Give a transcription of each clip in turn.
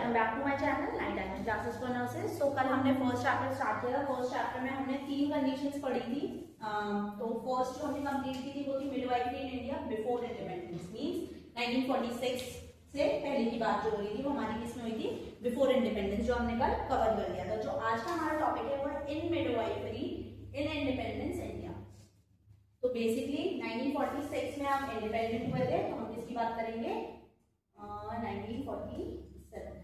Welcome back to my channel night time classes for nurses. तो कल हमने first chapter start किया था। फर्स्ट चैप्टर में हमने 3 कंडीशंस पढ़ी थी। तो फर्स्ट जो हमने कंप्लीट की थी वो थी midwifery in India before independence, means 1946 से पहले की बात जो हो रही थी वो हमारी किस में हुई थी, बिफोर इंडिपेंडेंस, जो हमने कल कवर कर लिया था। जो आज का हमारा टॉपिक है वो है इन मिडवाइफरी इन इंडिपेंडेंस इंडिया। तो बेसिकली 1946 में हम इंडिपेंडेंट हुए थे, तो हम किसकी बात करेंगे, 1947।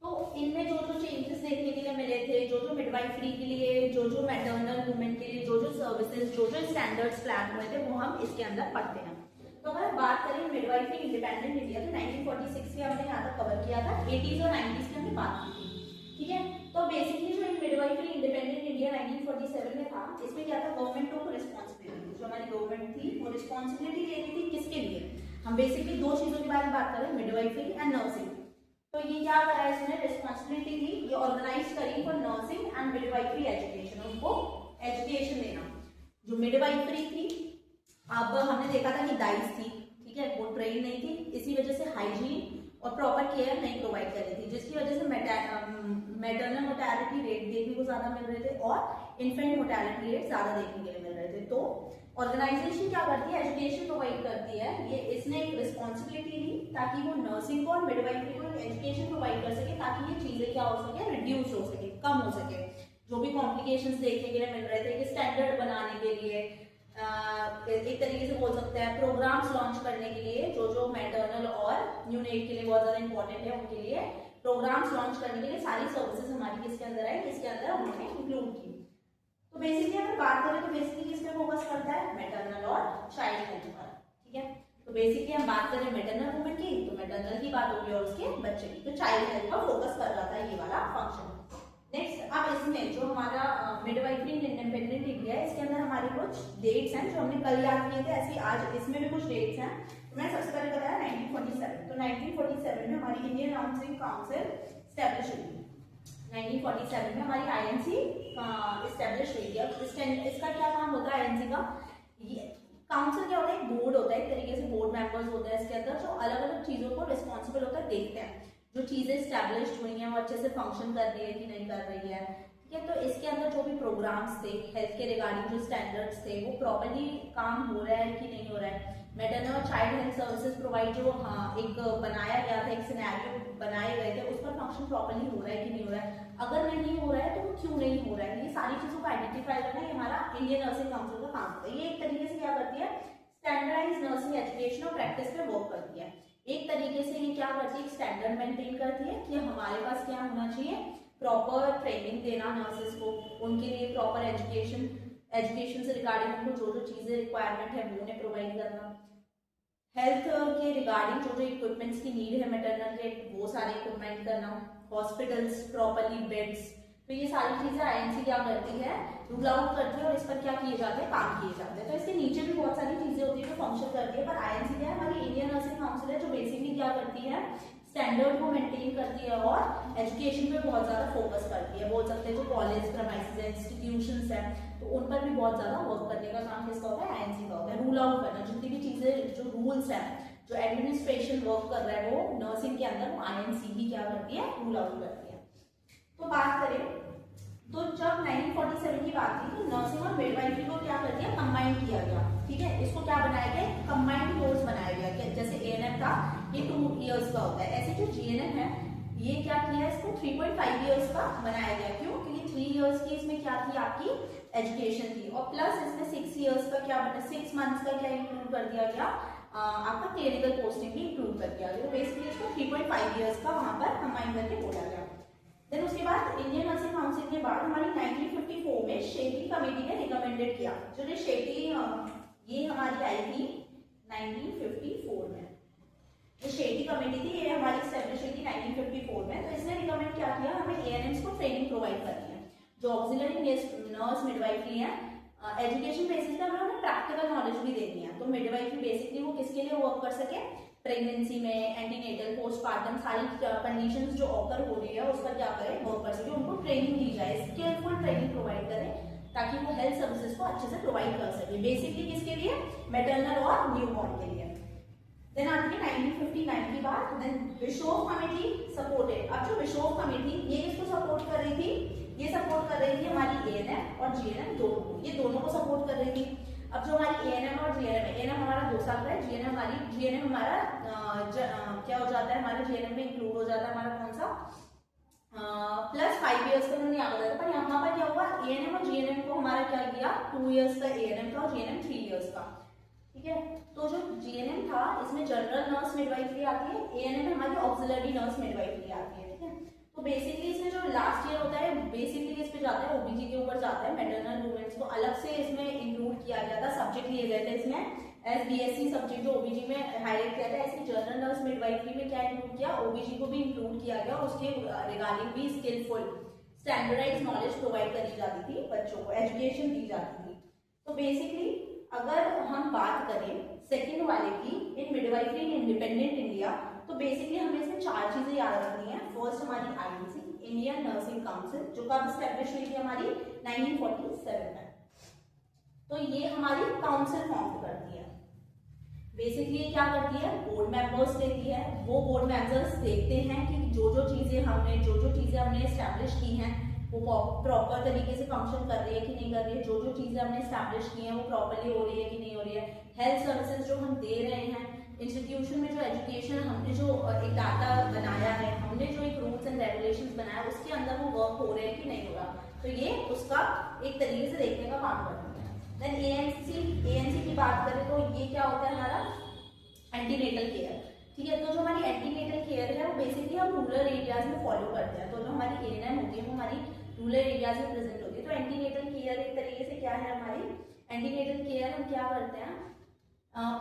तो इनमें जो जो चेंजेस देखने के लिए मिले थे, जो जो मिडवाइफरी के लिए, जो जो मैटरनल वुमेन के लिए, जो जो सर्विसेज, जो जो स्टैंडर्ड्स प्लान हुए थे वो हम इसके अंदर पढ़ते हैं। तो अगर बात करें मिडवाइफरी इंडिपेंडेंट इंडिया, तो 1946 से हमने यहाँ तक कवर किया था। 80s और 90s की हमने बात की थी, ठीक है। तो बेसिकली जो मिडवाइफरी इंडिपेंडेंट इंडिया 1947 में था, इसमें क्या था, गवर्नमेंट को रिस्पॉन्सिबिलिटी, जो हमारी गवर्नमेंट थी वो रिस्पॉन्सिबिलिटी ले रही थी किसके लिए, हम बेसिकली दो चीजों के बारे में बात कर रहे हैं, मिडवाइफरी एंड नर्सिंग। तो ये क्या करा है इसने, रिस्पॉन्सिबिलिटी थी, ये ऑर्गेनाइज करी for nursing and midwifery education, उनको एजुकेशन देना। जो मिडवाइफरी थी, अब हमने देखा था कि दाइस थी, ठीक है, वो ट्रेन नहीं थी, इसी वजह से हाइजीन और प्रॉपर केयर नहीं प्रोवाइड कर रही थी, जिसकी वजह से मैटरनल मोर्टेलिटी रेट देखने को ज्यादा मिल रहे थे और इन्फेंट मोर्टेलिटी रेट ज्यादा देखने के लिए मिल रहे थे। तो ऑर्गेनाइजेशन क्या करती है, एजुकेशन प्रोवाइड करती है। ये इसने एक रिस्पॉन्सिबिलिटी ली ताकि वो नर्सिंग को और मिडवाइफरी को एजुकेशन प्रोवाइड कर सके, ताकि ये चीजें क्या हो सके, रिड्यूस हो सके, कम हो सके। जो भी कॉम्प्लिकेशंस देखने के लिए मिल रहे थे, कि स्टैंडर्ड बनाने के लिए, एक तरीके से बोल सकते हैं प्रोग्राम्स लॉन्च करने के लिए, जो जो मैटरनल और न्यूनेट के लिए बहुत ज्यादा इंपॉर्टेंट है, उनके लिए प्रोग्राम्स लॉन्च करने के लिए सारी सर्विसेज हमारी किसके अंदर आई, इसके अंदर उन्होंने इंक्लूड की। तो बेसिकली अगर बात करें तो बेसिकली किस पे फोकस करता है, मैटरनल और चाइल्ड हेल्थ पर, ठीक है। तो बेसिकली हम बात करें मैटरनल वुमेन की, तो मैटरनल की बात होगी और उसके बच्चे की, तो चाइल्ड हेल्थ पर फोकस कर रहा था ये वाला फंक्शन। नेक्स्ट, अब इसमें जो हमारा मिडवाइफरी इंडिपेंडेंट इंडिया है, इसके अंदर हमारे कुछ डेट्स हैं जो हमने कल याद किए थे, ऐसे आज इसमें भी कुछ डेट्स हैं। तो मैंने सबसे पहले बताया 1947। तो 1947 में हमारी इंडियन काउंसिल स्टैब्लिश हुई। 1947 में हमारी आईएनसी स्टैब्लिश हुई है। इसका क्या काम होता है आईएनसी का, काउंसिल क्या होता है, एक बोर्ड होता है, एक तरीके से बोर्ड मेंबर्स होते हैं इसके अंदर, जो अलग अलग चीजों को रिस्पॉन्सिबल होकर देखते हैं, जो चीजें स्टैब्लिश्ड हुई हैं वो अच्छे से फंक्शन कर रही है कि नहीं कर रही है, ठीक है। तो इसके अंदर जो भी प्रोग्राम्स थे हेल्थ के रिगार्डिंग, जो स्टैंडर्ड्स थे, वो प्रॉपर्ली काम हो रहा है कि नहीं हो रहा है। मैटरनल और चाइल्ड हेल्थ सर्विसेज प्रोवाइड जो एक बनाया गया था, एक सिनेरियो बनाए गए थे, उस पर फंक्शन प्रॉपर्ली हो रहा है कि नहीं हो रहा है, अगर नहीं हो रहा है तो क्यों नहीं हो रहा है, ये सारी चीजों को आइडेंटिफाई करना ये हमारा इंडियन नर्सिंग काउंसिल का काम होता है। ये एक तरीके से क्या करती है, स्टैंडर्डाइज नर्सिंग एजुकेशन और प्रैक्टिस पे वर्क करती है। एक तरीके से ये क्या करती है, स्टैंडर्ड मेंटेन करती है कि हमारे पास क्या होना चाहिए, प्रॉपर ट्रेनिंग देना नर्सेस को, उनके लिए प्रॉपर एजुकेशन से रिगार्डिंग उनको जो जो चीजें रिक्वायरमेंट है वो उन्हें प्रोवाइड करना, हेल्थ के रिगार्डिंग जो जो इक्विपमेंट्स की नीड है मैटरनल के, वो सारे इक्विपमेंट करना, हॉस्पिटल्स प्रॉपरली, बेड्स। तो ये सारी चीजें आईएनसी क्या करती है, रूल आउट करती है और इस पर क्या किए जाते हैं, काम किए जाते हैं। तो इसके नीचे भी बहुत सारी चीजें होती है जो फंक्शन करती है, पर आईएनसी क्या है, हमारी इंडियन नर्सिंग काउंसिल है, जो बेसिकली क्या करती है, स्टैंडर्ड को मेंटेन करती है और एजुकेशन पे बहुत ज्यादा फोकस करती है। बोल सकते हैं जो कॉलेज प्रेमाइसेस है, इंस्टीट्यूशंस है, तो उन पर भी बहुत ज्यादा वर्क करने का काम किसका होता है, आईएनसी का होता है। रूल आउट करना, जितनी भी चीजें, जो रूल्स है, जो एडमिनिस्ट्रेशन वर्क कर रहा है वो नर्सिंग के अंदर आईएनसी ही क्या करती है, रूल आउट करती है। तो बात करें तो जब 1947 की बात थी, तो नर्सिंग और मिडवाइफरी को क्या कर दिया, कंबाइन किया गया, ठीक है। इसको क्या बनाया गया, कंबाइंड कोर्स बनाया गया। जैसे एएनएम था ये 2 इयर्स का होता है, ऐसे जो जीएनएम है ये क्या किया, इसको 3.5 इयर्स का बनाया गया। क्यों, क्योंकि 3 इयर्स की इसमें क्या थी, आपकी एजुकेशन थी, और प्लस इसमें 6 इयर्स का क्या, 6 मंथ्स का क्या इंक्लूड कर दिया गया, आपका क्लिनिकल पोस्टिंग भी इंक्लूड कर दिया गया। बेसिकली इसको 3.5 इयर्स का वहां पर कंबाइन करके बोला गया। देन उसके बाद इंडियन नर्सिंग काउंसिल के बाद हमारी 1954 में शेट्टी कमेटी ने रिकमेंडेड किया। जो ये शेट्टी ये हमारी आई थी 1954 में, ये शेट्टी कमेटी थी, ये हमारी स्टैब्लिश हुई थी 1954 में। तो इसने रिकमेंड क्या किया, हमें एएनएम्स को ट्रेनिंग प्रोवाइड करनी है, जो ऑक्सिलरी नर्स मिडवाइफरी है, एजुकेशन बेसिस पे हमें उन्हें प्रैक्टिकल नॉलेज भी देनी है। तो मिडवाइफरी बेसिकली वो किसके लिए वर्क कर सके, प्रेगनेंसी में, एंटीनेटल, पोस्टपार्टम, सारी कंडीशंस जो ऑकर हो रही है उस पर क्या करें, वर्क कर सके, उनको ट्रेनिंग दी जाए, स्किलफुल ट्रेनिंग प्रोवाइड करें, ताकि वो हेल्थ सर्विसेज को अच्छे से प्रोवाइड कर सके। बेसिकली किसके लिए, मैटरनल और न्यूबॉर्न के लिए। देन आती है 1959 की बात, देन बिशोफ कमेटी सपोर्टेड। अब जो बिशोफ कमेटी ये किसको सपोर्ट कर रही थी, ये सपोर्ट कर रही थी हमारी एएनएम और जीएनएम दोनों को, ये दोनों को सपोर्ट कर रही थी। अब जो हमारी एएनएम और जीएनएम है, एएनएम हमारा 2 साल का है, जीएनएम हमारा क्या हो जाता है, हमारा जीएनएम में इंक्लूड हो जाता है हमारा कौन सा प्लस 5 इयर्स का नहीं याद आता, पर यहाँ पर क्या हुआ, एएनएम और जीएनएम को हमारा क्या किया 2 इयर्स का एएनएम का और जीएनएम 3 इयर्स का, ठीक है। तो जो जीएनएम था इसमें जनरल नर्स मिडवाइफरी आती है, एएनएम में हमारी ऑक्सिलरी नर्स मिडवाइफरी आती है, ठीक है। तो बेसिकली इसमें जो लास्ट ईयर होता है बेसिकली इस पे जाता है ओबीजी के ऊपर जाता है, मैटरनल वुमेन्स को अलग से इसमें इंक्लूड किया गया था, सब्जेक्ट लिए गए थे इसमें एज बीएससी सब्जेक्ट जो ओबीजी में हाईलाइट किया था। ऐसे जनरल नर्स मिडवाइफरी में क्या इंक्लूड किया, ओबीजी को भी इंक्लूड किया गया और उसके रिगार्डिंग भी स्किलफुल स्टैंडर्डाइज्ड नॉलेज प्रोवाइड करी जाती थी, बच्चों को एजुकेशन दी जाती थी। तो बेसिकली अगर हम बात करें सेकंड वाले की, इन मिडवाइफरी इन इंडिपेंडेंट इंडिया, तो बेसिकली हमें इसमें 4 चीजें याद रखनी है। फर्स्ट हमारी आईएनसी, इंडियन नर्सिंग काउंसिल, जो कब स्टैब्लिश हुई थी हमारी 1947 में। तो ये हमारी काउंसिल फॉर्म करती है। बेसिकली ये क्या करती है, बोर्ड मेंबर्स लेती है, वो बोर्ड मेंबर्स देखते हैं कि जो चीजें हमने एस्टैब्लिश की हैं वो प्रॉपर तरीके से फंक्शन कर रही है कि नहीं कर रही है, जो चीजें हमने एस्टैब्लिश की हैं वो प्रॉपरली हो रही है कि नहीं हो रही है। हेल्थ सर्विसेज जो हम दे रहे हैं इंस्टीट्यूशन में, जो एजुकेशन हमने जो एक डाटा बनाया है, हमने जो एक रूल्स एंड रेगुलेशंस बनाया उसके अंदर वो वर्क हो रहे हैं कि नहीं हो रहा, तो ये उसका एक तरीके से देखने का काम करती है। देन एएनसी की बात करें तो ये क्या होता है हमारा एंटीनेटल केयर, ठीक है। तो जो हमारी एंटीनेटल केयर है वो बेसिकली हम रूरल एरियाज में फॉलो करते हैं। तो जो हमारी एएनएम होती है वो हमारी रूरल एरियाज में प्रेजेंट होती है। तो एंटीनेटल केयर एक तरीके से क्या है हमारी एंटीनेटल केयर, हम क्या करते हैं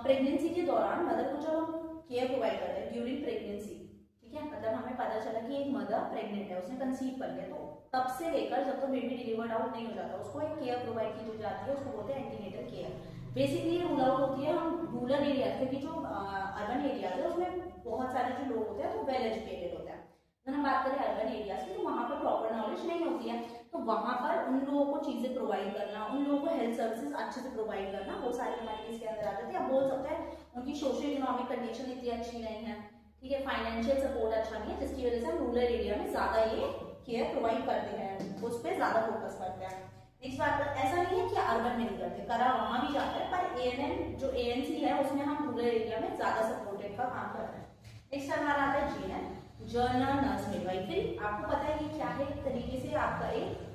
प्रेगनेंसी के दौरान मदर को जब हम केयर प्रोवाइड करते हैं ड्यूरिंग प्रेगनेंसी, ठीक है। मतलब हमें पता चला कि एक मदर प्रेग्नेंट है, उसने कंसीव कर लिया, तो तब से लेकर जब तक बेबी डिलीवर्ड आउट नहीं हो जाता उसको एक केयर प्रोवाइड की जाती है, उसको बोलते हैं एंटीनेटल केयर। बेसिकली ये रूल आउट होती है हम रूरल एरिया, क्योंकि जो अर्बन एरिया है उसमें बहुत सारे जो लोग होते हैं वो वेल एजुकेटेड होते हैं। अगर हम बात करें अर्बन एरियाज की तो वहाँ पर प्रॉपर नॉलेज नहीं होती है, तो वहाँ पर उन लोगों को चीजें प्रोवाइड करना, उन लोगों को हेल्थ सर्विसेज अच्छे से प्रोवाइड करना, वो सारी हमारी इसके अंदर आ जाती है। आप बोल सकते हैं उनकी सोशल इकोनॉमिक कंडीशन इतनी अच्छी नहीं है, ठीक है, फाइनेंशियल सपोर्ट अच्छा नहीं है, जिसकी वजह से हम रूरल एरिया में ज्यादा ये केयर प्रोवाइड करते हैं, उस पर ज्यादा फोकस करते हैं। नेक्स्ट बात, ऐसा नहीं है कि अर्बन में नहीं करते, करा वहां भी जाता है, पर एएनएम जो एएनसी है उसमें हम रूरल एरिया में ज्यादा सपोर्टेड का काम करते हैं। नेक्स्ट हमारा आता है जीएनएम, जर्नल नर्स मिडवाइफरी। आपको पता है ये क्या है, एक तरीके से आपका एक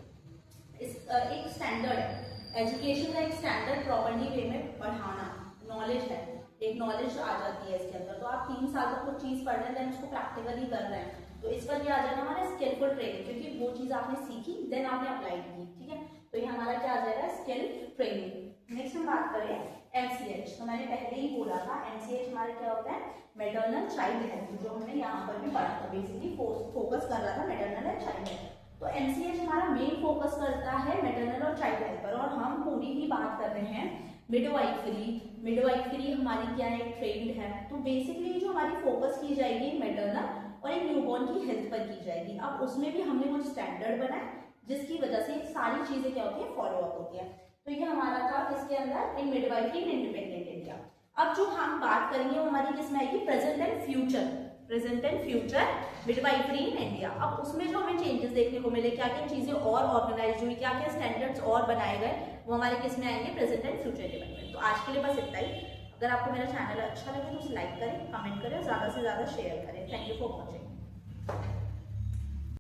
स्टैंडर्ड है, एजुकेशन का एक स्टैंडर्ड प्रॉपर्ली वे में बढ़ाना, नॉलेज है, एक नॉलेज आ जाती है इसके अंदर। तो आप 3 साल तक कुछ चीज पढ़ रहे हैं, उसको प्रैक्टिकली कर रहे हैं, तो इस पर क्या आ जाएगा हमारा स्किलफुल ट्रेनिंग, क्योंकि वो चीज आपने सीखी देन आपने अप्लाई की, ठीक है। तो ये हमारा क्या आ जाएगा स्किल ट्रेनिंग। नेक्स्ट हम बात करें एमसीएच, तो मैंने पहले ही बोला था एमसीएच हमारा क्या होता है मैटरनल चाइल्ड हेल्थ, जो हमने यहाँ पर भी पढ़ा था, बेसिकली फोकस कर रहा था मैटरनल एंड चाइल्ड हेल्थ। तो एमसीएच हमारा मेन फोकस करता है मैटरनल और चाइल्ड हेल्थ पर, और हम पूरी ही बात कर रहे हैं मिडवाइफरी हमारी क्या है ट्रेंड है। तो बेसिकली जो हमारी फोकस की जाएगी मैटरनल और एक न्यूबॉर्न की हेल्थ पर की जाएगी। अब उसमें भी हमने कुछ स्टैंडर्ड बनाए जिसकी वजह से सारी चीजें क्या होती है फॉलो अप होती है। तो ये हमारा था इसके अंदर इन मिडवाइफरी इन इंडिपेंडेंट इंडिया। अब जो हम बात करेंगे वो हमारी किसमें आएगी present and future midwifery in India. अब उसमें जो हमें चेंजेस देखने को मिले, क्या क्या चीजें और ऑर्गेनाइज हुई, क्या क्या स्टैंडर्ड्स और बनाए गए, वो हमारे किसमें आएंगे प्रेजेंट एंड फ्यूचर डेवलपमेंट। तो आज के लिए बस इतना ही। अगर आपको मेरा चैनल अच्छा लगे तो उसे लाइक करें, कमेंट करें, ज्यादा से ज्यादा शेयर करें। Thank you for watching.